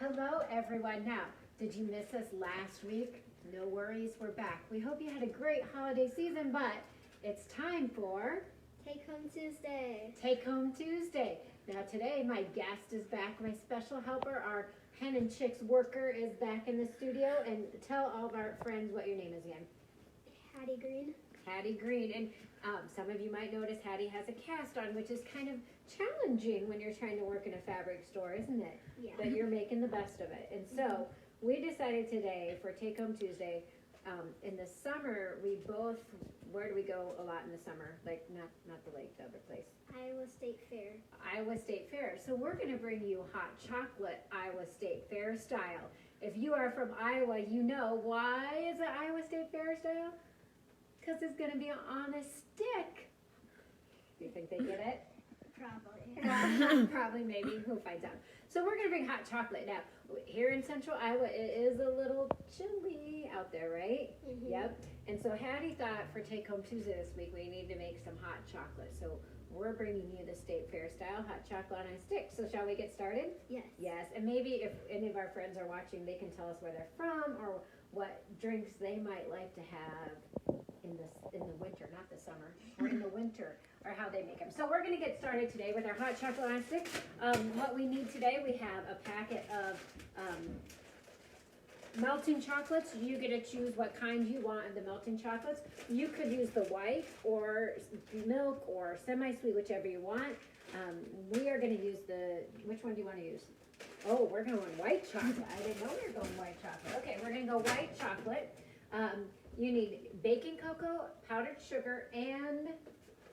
Hello, everyone. Now, did you miss us last week? No worries, we're back. We hope you had a great holiday season, but it's time for Take Home Tuesday. Take Home Tuesday. Now, today, my guest is back. My special helper, our Hen and Chicks worker, is back in the studio. And tell all of our friends what your name is again. Hattie Green. Hattie Green. And some of you might notice Hattie has a cast on, which is kind of challenging when you're trying to work in a fabric store, isn't it? Yeah. But you're making the best of it. And so we decided today for Take Home Tuesday, in the summer, where do we go a lot in the summer? Like not the lake, the other place. Iowa State Fair. Iowa State Fair. So we're going to bring you hot chocolate Iowa State Fair style. If you are from Iowa, you know why is it Iowa State Fair style? Because it's going to be on a stick. Do you think they get it? Probably. Probably, maybe. Who finds out? So we're going to bring hot chocolate. Now, here in central Iowa, it is a little chilly out there, right? Mhm. Yep. And so Hattie thought for Take Home Tuesday this week, we need to make some hot chocolate. So we're bringing you the State Fair style hot chocolate on a stick. So shall we get started? Yes. Yes. And maybe if any of our friends are watching, they can tell us where they're from or what drinks they might like to have in the winter, not the summer, or in the winter, or how they make them. So we're going to get started today with our hot chocolate on a stick. What we need today, we have a packet of melting chocolates. You get to choose what kind you want of the melting chocolates. You could use the white or milk or semi-sweet, whichever you want. We are going to use which one do you want to use? Oh, we're going white chocolate. I didn't know we were going white chocolate. Okay, we're going to go white chocolate. You need baking cocoa, powdered sugar, and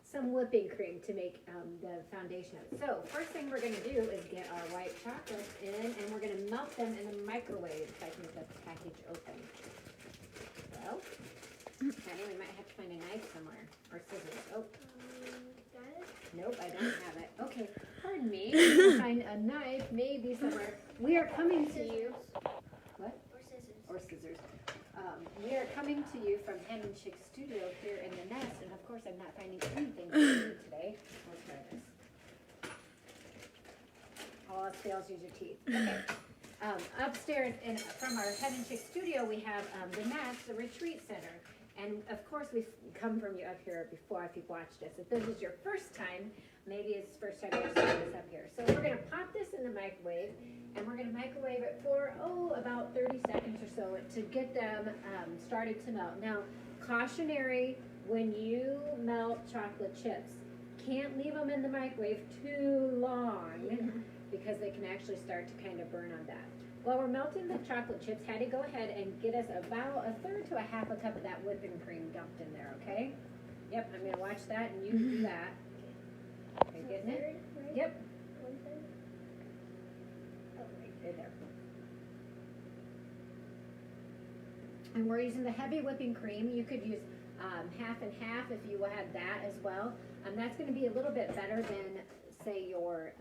some whipping cream to make the foundation of it. So first thing we're going to do is get our white chocolates in, and we're going to melt them in the microwave if I can get the package open. Well, Hattie, we might have to find a knife somewhere, or scissors. Oh, Got it? nope, I don't have it. Okay, pardon me. I'm going to find a knife maybe somewhere. We are coming to you. What? Or scissors. Or scissors. We are coming to you from Hen and Chick Studio here in the nest, and of course I'm not finding anything to do today. We'll try this. All else fails, use your teeth. Okay. Upstairs from our Hen and Chick Studio, we have the nest, the retreat center. And of course we've come from you up here before if you've watched us. If this is your first time, maybe it's the first time you're seeing this up here. So we're going to pop this in the microwave, and we're going to microwave it for, about 30 seconds or so to get them started to melt. Now, cautionary, when you melt chocolate chips, can't leave them in the microwave too long because they can actually start to kind of burn on that. While we're melting the chocolate chips, Hattie, go ahead and get us about a third to a half a cup of that whipping cream dumped in there, okay? Yep, I'm going to watch that, and you do that. Are you getting it? Right? Yep. 1/3. Oh, right. There. And we're using the heavy whipping cream. You could use half and half if you had that as well. That's going to be a little bit better than, say, your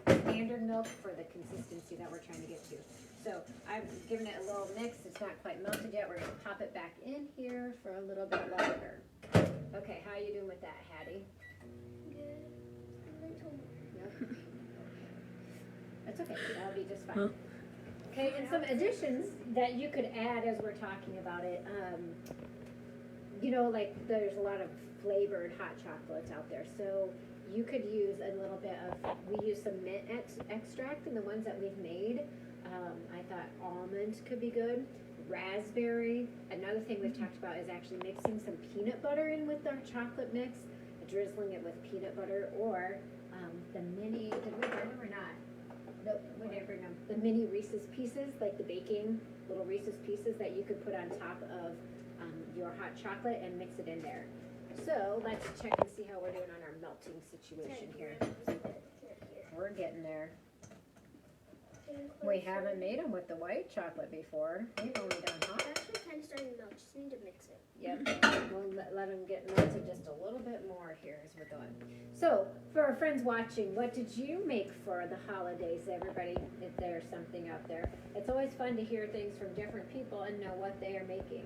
standard milk for the consistency that we're trying to get to. So I've given it a little mix. It's not quite melted yet. We're going to pop it back in here for a little bit longer. Okay, how are you doing with that, Hattie? Good. A little more. Yep. That's okay. That'll be just fine. Okay, and some additions that you could add as we're talking about it. Like there's a lot of flavored hot chocolates out there. So you could use a little bit of, we use some mint extract in the ones that we've made. I thought almond could be good. Raspberry. Another thing we've talked about is actually mixing some peanut butter in with our chocolate mix, drizzling it with peanut butter, or the mini, did we bring them or not? Nope, we didn't bring them. The mini Reese's Pieces, like the baking little Reese's Pieces that you could put on top of your hot chocolate and mix it in there. So let's check and see how we're doing on our melting situation here. We're getting there. We haven't made them with the white chocolate before. We've only done hot. It's actually kind of starting to melt. Just need to mix it. Yep, we'll let them get melted just a little bit more here as we're going. So, for our friends watching, what did you make for the holidays, everybody, if there's something out there? It's always fun to hear things from different people and know what they are making.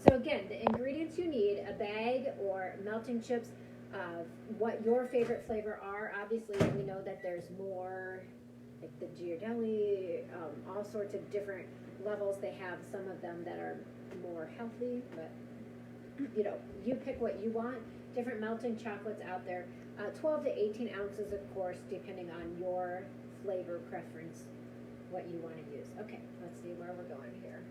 So again, the ingredients you need, a bag or melting chips, what your favorite flavor are. Obviously, we know that there's more like the Ghirardelli, all sorts of different levels. They have some of them that are more healthy, but you know, you pick what you want. Different melting chocolates out there. 12 to 18 ounces, of course, depending on your flavor preference, what you want to use. Okay, let's see where we're going here.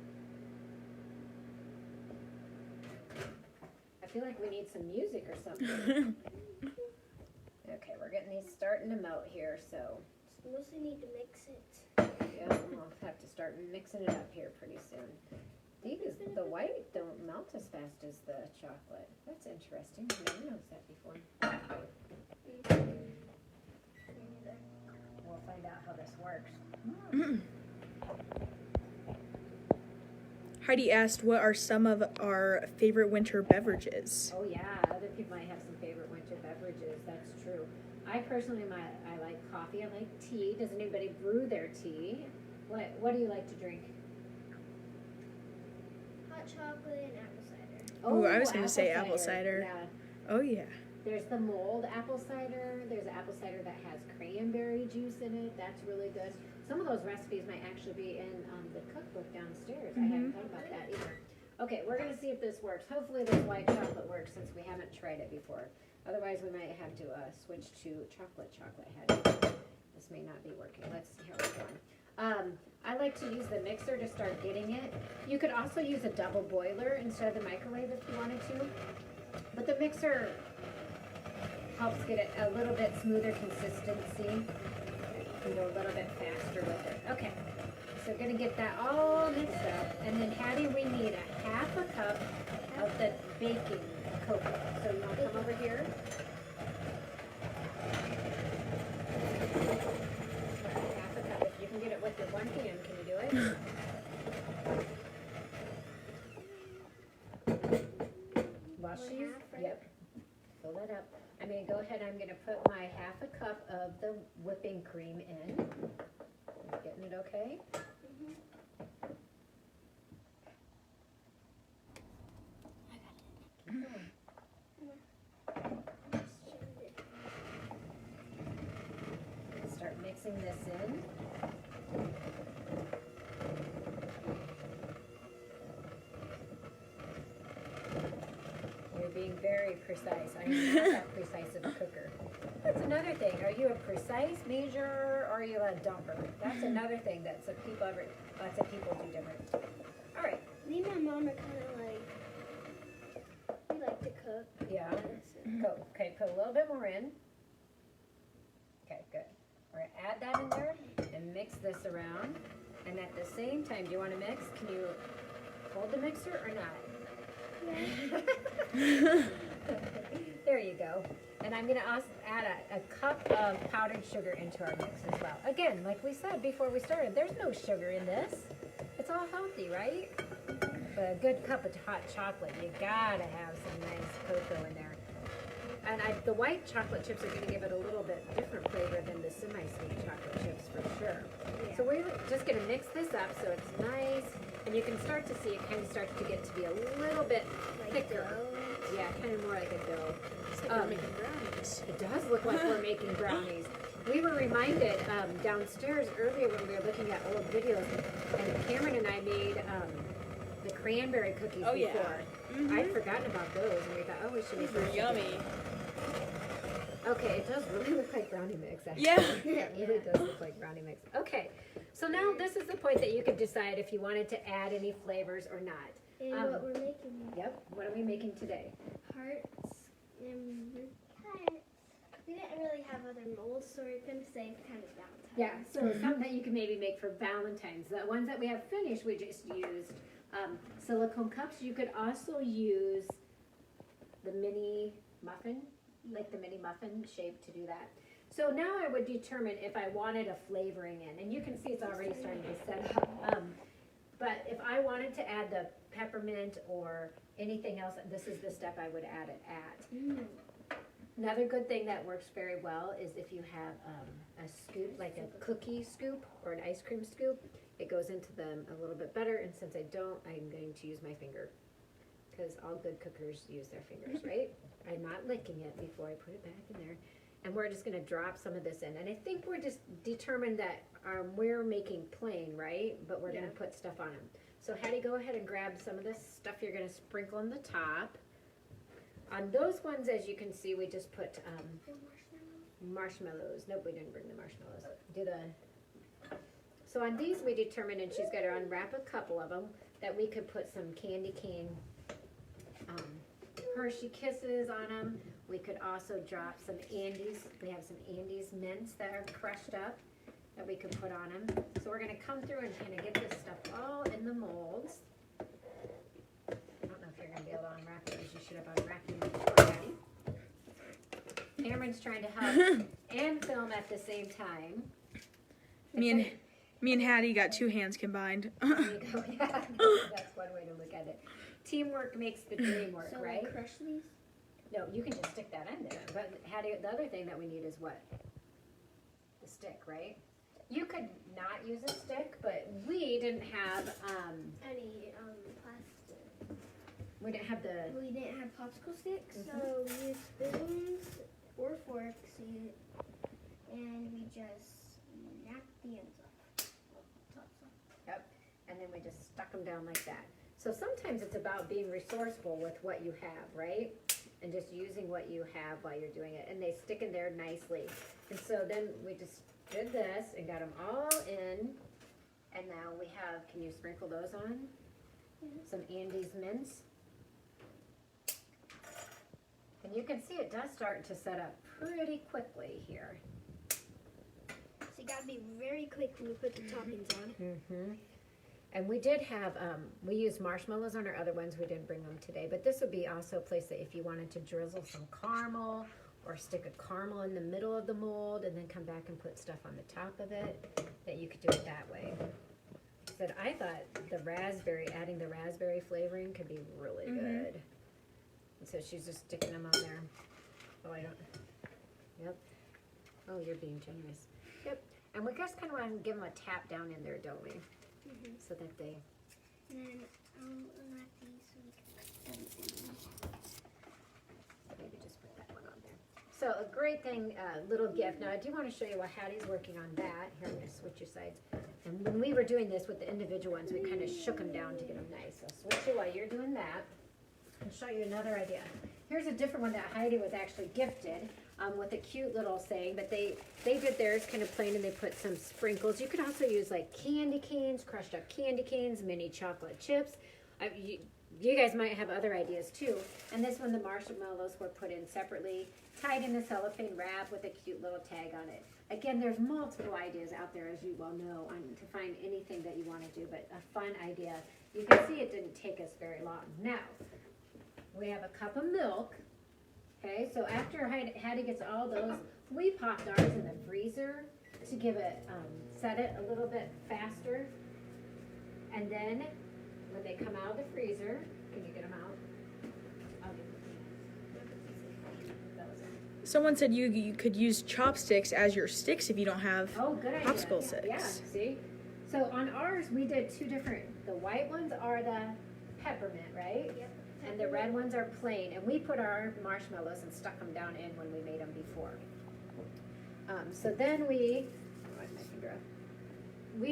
I feel like we need some music or something. Okay, we're getting these starting to melt here, so. So mostly need to mix it. Yeah, we'll have to start mixing it up here pretty soon. The white don't melt as fast as the chocolate. That's interesting. I never noticed that before. We'll find out how this works. Heidi asked, what are some of our favorite winter beverages? Oh yeah, other people might have some favorite winter beverages. That's true. I personally, I like coffee. I like tea. Does anybody brew their tea? What do you like to drink? Hot chocolate and apple cider. Oh, I was going to say apple cider. Yeah. Oh, yeah. There's the mulled apple cider. There's apple cider that has cranberry juice in it. That's really good. Some of those recipes might actually be in the cookbook downstairs. I hadn't thought about that either. Okay, we're going to see if this works. Hopefully this white chocolate works since we haven't tried it before. Otherwise, we might have to switch to chocolate. This may not be working. Let's see how we're going. I like to use the mixer to start getting it. You could also use a double boiler instead of the microwave if you wanted to. But the mixer helps get it a little bit smoother consistency. You go a little bit faster with it. Okay, so we're gonna get that all mixed up. And then Hattie, we need a half a cup of the baking cocoa. So you wanna come over here? Half a cup. If you can get it with your one hand, can you do it? While she's, yep, fill that up. I'm gonna go ahead, I'm gonna put my half a cup of the whipping cream in. You getting it okay? Keep going. Start mixing this in. You're being very precise. I am not that precise of a cooker. That's another thing. Are you a precise measurer or are you a dumper? That's another thing that lots of people do different. All right. Me and my mom are kind of like, we like to cook. Yeah. Go. Okay, put a little bit more in. Okay, good. We're gonna add that in there and mix this around. And at the same time, do you want to mix? Can you hold the mixer or not? There you go. And I'm going to also add a cup of powdered sugar into our mix as well. Again, like we said before we started, there's no sugar in this. It's all healthy, right? But a good cup of hot chocolate, you gotta have some nice cocoa in there. And the white chocolate chips are going to give it a little bit different flavor than the semi-sweet chocolate chips for sure. Yeah. So we're just going to mix this up so it's nice. And you can start to see it kind of starts to get to be a little bit thicker. Yeah, kind of more like a dough. It's like we're making brownies. It does look like we're making brownies. We were reminded downstairs earlier when we were looking at old videos, and Cameron and I made the cranberry cookies Oh, yeah. before. I'd forgotten about those, and we thought, oh, we should make Those were those. yummy. Okay, it does really look like brownie mix, actually. Yeah. It really does look like brownie mix. Okay, so now this is the point that you could decide if you wanted to add any flavors or not. And what we're making. Yep, what are we making today? Hearts and hearts. We didn't really have other molds, so we're going to save kind of Valentine's. Yeah, so something that you can maybe make for Valentine's. The ones that we have finished, we just used silicone cups. You could also use the mini muffin, like the mini muffin shape to do that. So now I would determine if I wanted a flavoring in, and you can see it's already starting to set up. But if I wanted to add the peppermint or anything else, this is the step I would add it at. Another good thing that works very well is if you have a scoop, like a cookie scoop or an ice cream scoop, it goes into them a little bit better. And since I don't, I'm going to use my finger, because all good cookers use their fingers, right? I'm not licking it before I put it back in there. and we're just gonna drop some of this in. And I think we're just determined that we're making plain, right? But we're gonna put stuff on them. So Hattie, go ahead and grab some of this stuff you're gonna sprinkle on the top. On those ones, as you can see, we just put marshmallows. Nope, we didn't bring the marshmallows. So on these, we determined, and she's got to unwrap a couple of them, that we could put some candy cane Hershey Kisses on them. We could also drop some Andes. We have some Andes mints that are crushed up that we could put on them. So we're going to come through and kind of get this stuff all in the molds. I don't know if you're going to be able to unwrap it, because you should have unwrapped them before, Hattie. Cameron's trying to help and film at the same time. Me and Hattie got two hands combined. There you go. Yeah, that's one way to look at it. Teamwork makes the dream work, So right? we crush these? No, you can just stick that in there. But Hattie, the other thing that we need is what? The stick, right? You could not use a stick, but we didn't have Any plastic? we didn't have the We didn't have popsicle sticks, so we used spoons or forks, and we just knocked the ends off. Tops off. and then we just stuck them down like that. So sometimes it's about being resourceful with what you have, right? And just using what you have while you're doing it. And they stick in there nicely. And so then we just did this and got them all in. And now we have, can you sprinkle those on? Some Andes mints. And you can see it does start to set up pretty quickly here. So you gotta be very quick when you put the toppings on. Mm-hmm. And we did have, we used marshmallows on our other ones. We didn't bring them today. But this would be also a place that if you wanted to drizzle some caramel or stick a caramel in the middle of the mold and then come back and put stuff on the top of it, that you could do it that way. But I thought adding the raspberry flavoring could be really good. And so she's just sticking them on there. Oh, I don't, yep. Oh, you're being generous. Yep. And we just kind of want to give them a tap down in there, don't we? So that they. And then I'll unwrap these so we can put them in. Maybe just put that one on there. So a great thing, little gift. Now I do want to show you while Hattie's working on that. Here, I'm going to switch your sides. And when we were doing this with the individual ones, we kind of shook them down to get them nice. So switch you while you're doing that. And show you another idea. Here's a different one that Heidi was actually gifted with a cute little saying, but they did theirs kind of plain and they put some sprinkles. You could also use like candy canes, crushed up candy canes, mini chocolate chips. You guys might have other ideas too. And this one, the marshmallows were put in separately, tied in a cellophane wrap with a cute little tag on it. Again, there's multiple ideas out there, as you well know, to find anything that you want to do, but a fun idea. You can see it didn't take us very long. Now, we have a cup of milk. Okay, so after Hattie gets all those, we popped ours in the freezer to give it, set it a little bit faster. And then when they come out of the freezer, can you get them out? I'll give them. That was it. Someone said you could use chopsticks as your sticks if you don't have Oh, good idea. popsicle sticks. Yeah, see? So on ours, we did two different, the white ones are the peppermint, right? Yep. And the red ones are plain, and we put our marshmallows and stuck them down in when we made them before. So then we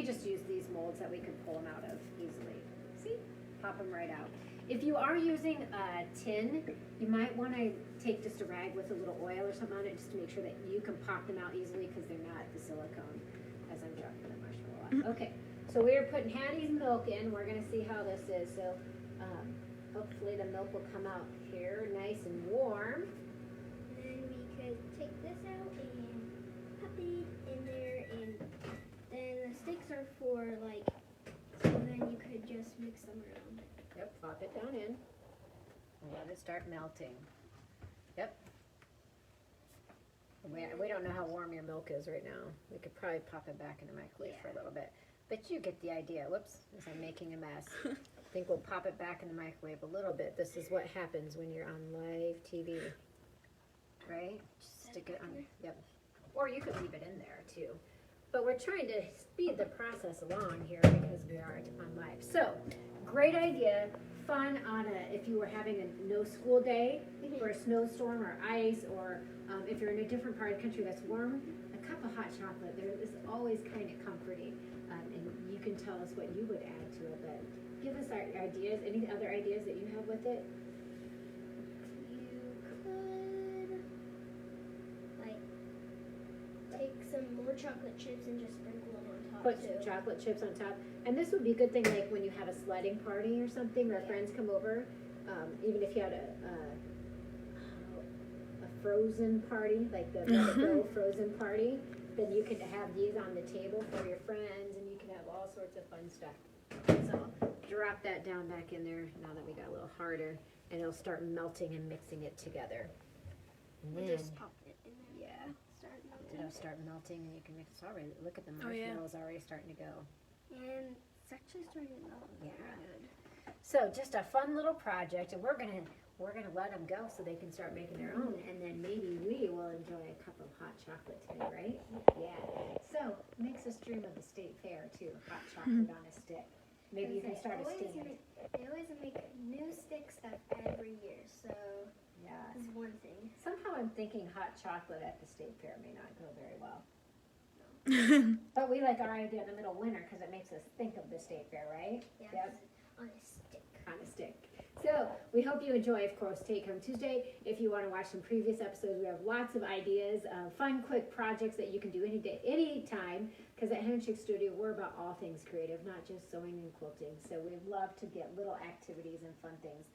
just use these molds that we can pull them out of easily. See? Pop them right out. If you are using a tin, you might want to take just a rag with a little oil or something on it just to make sure that you can pop them out easily because they're not the silicone as I'm dropping the marshmallow off. Okay, so we're putting Hattie's milk in. We're going to see how this is. So hopefully the milk will come out here nice and warm. And then we could take this out and pop it in there, and then the sticks are for like, so then you could just mix them around. Yep, pop it down in and let it start melting. Yep. We don't know how warm your milk is right now. We could probably pop it back in the microwave for a little bit. But you get the idea. Whoops, as I'm making a mess. I think we'll pop it back in the microwave a little bit. This is what happens when you're on live TV. Right? Just stick it on, yep. Or you could leave it in there too. But we're trying to speed the process along here because we are on live. So, great idea. fun on if you were having a no school day or a snowstorm or ice, or if you're in a different part of the country that's warm, a cup of hot chocolate there is always kind of comforting. And you can tell us what you would add to it, but give us our ideas. Any other ideas that you have with it? You could like take some more chocolate chips and just sprinkle them on top Put too. some chocolate chips on top. And this would be a good thing, like when you have a sledding party or something, or friends come over. Even if you had a frozen party, like the Let It Go frozen party, then you could have these on the table for your friends, and you can have all sorts of fun stuff. So drop that down back in there now that we got a little harder, and it'll start melting and mixing it together. And then, Just pop it in there. yeah, Start melting. it'll start melting, and you can mix it already. Look at the Oh, yeah. marshmallows already starting to go. And it's actually starting to melt. Yeah. Very good. So just a fun little project, and we're gonna let them go so they can start making their own, and then maybe we will enjoy a cup of hot chocolate today, right? Yeah. So makes us dream of the state fair too. Hot chocolate on a stick. Maybe you can start a stand. They always make new stick stuff every year, so Yeah. that's one thing. Somehow I'm thinking hot chocolate at the state fair may not go very well. But we like our idea in the middle of winter because it makes us think of the state fair, right? Yeah. Yep. On a stick. On a stick. So we hope you enjoy, of course, Take Home Tuesday. If you want to watch some previous episodes, we have lots of ideas, fun, quick projects that you can do any day, any time. Because at Hen Chick Studio, we're about all things creative, not just sewing and quilting. So we'd love to get little activities and fun things.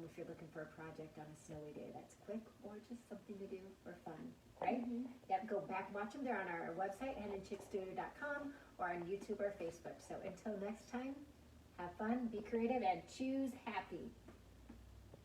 If you're looking for a project on a snowy day that's quick or just something to do for fun, right? Yep, go back and watch them. They're on our website, henandchickstudio.com, or on YouTube or Facebook. So until next time, have fun, be creative, and choose happy.